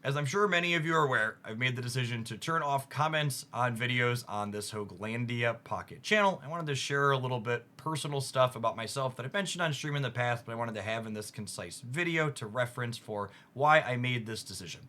As I'm sure many of you are aware, I've made the decision to turn off comments on videos on this Hoaglandia Pocket channel. I wanted to share a little bit personal stuff about myself that I've mentioned on stream in the past, but I wanted to have in this concise video to reference for why I made this decision.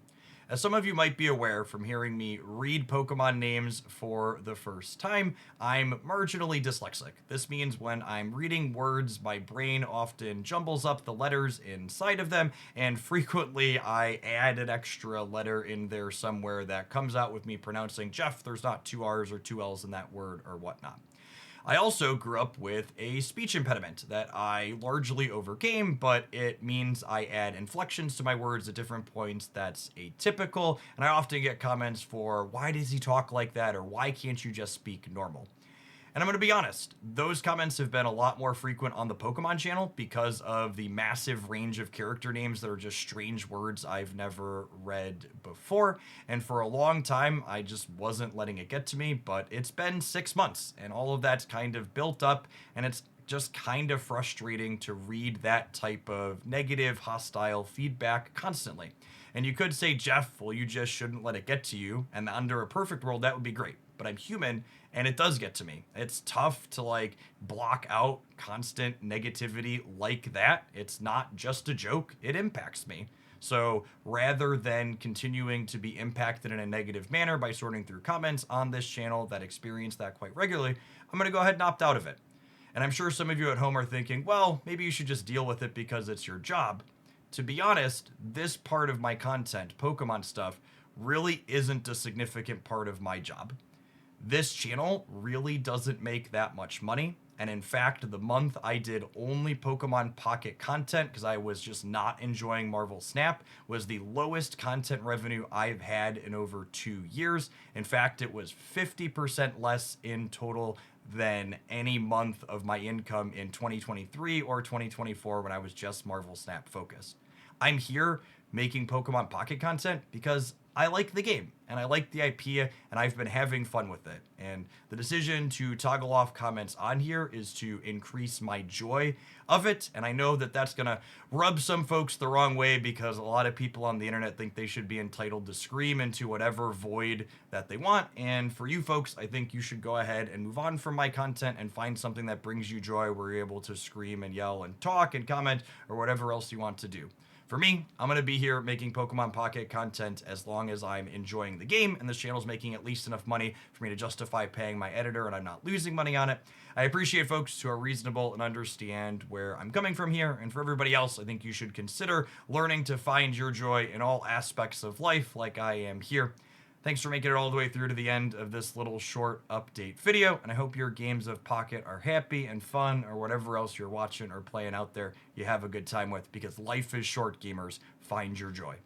As some of you might be aware from hearing me read Pokemon names for the first time, I'm marginally dyslexic. This means when I'm reading words, my brain often jumbles up the letters inside of them, and frequently I add an extra letter in there somewhere that comes out with me pronouncing Jeff, there's not two R's or two L's in that word or whatnot. I also grew up with a speech impediment that I largely overcame, but it means I add inflections to my words at different points that's atypical, and I often get comments for, why does he talk like that, or why can't you just speak normal? And I'm going to be honest, those comments have been a lot more frequent on the Pokemon channel because of the massive range of character names that are just strange words I've never read before. And for a long time, I just wasn't letting it get to me, but it's been 6 months and all of that's kind of built up, and it's just kind of frustrating to read that type of negative, hostile feedback constantly. And you could say, Jeff, well, you just shouldn't let it get to you. And under a perfect world, that would be great. But I'm human and it does get to me. It's tough to like block out constant negativity like that. It's not just a joke, it impacts me. So rather than continuing to be impacted in a negative manner by sorting through comments on this channel that experience that quite regularly, I'm going to go ahead and opt out of it. And I'm sure some of you at home are thinking, well, maybe you should just deal with it because it's your job. To be honest, this part of my content, Pokemon stuff, really isn't a significant part of my job. This channel really doesn't make that much money. And in fact, the month I did only Pokemon Pocket content because I was just not enjoying Marvel Snap was the lowest content revenue I've had in over 2 years. In fact, it was 50% less in total than any month of my income in 2023 or 2024 when I was just Marvel Snap focused. I'm here making Pokemon Pocket content because I like the game and I like the IP and I've been having fun with it. And the decision to toggle off comments on here is to increase my joy of it. And I know that that's going to rub some folks the wrong way because a lot of people on the internet think they should be entitled to scream into whatever void that they want. And for you folks, I think you should go ahead and move on from my content and find something that brings you joy where you're able to scream and yell and talk and comment or whatever else you want to do. For me, I'm going to be here making Pokemon Pocket content as long as I'm enjoying the game and this channel's making at least enough money for me to justify paying my editor and I'm not losing money on it. I appreciate folks who are reasonable and understand where I'm coming from here, and for everybody else, I think you should consider learning to find your joy in all aspects of life like I am here. Thanks for making it all the way through to the end of this little short update video, and I hope your games of Pocket are happy and fun, or whatever else you're watching or playing out there you have a good time with, because life is short, gamers. Find your joy.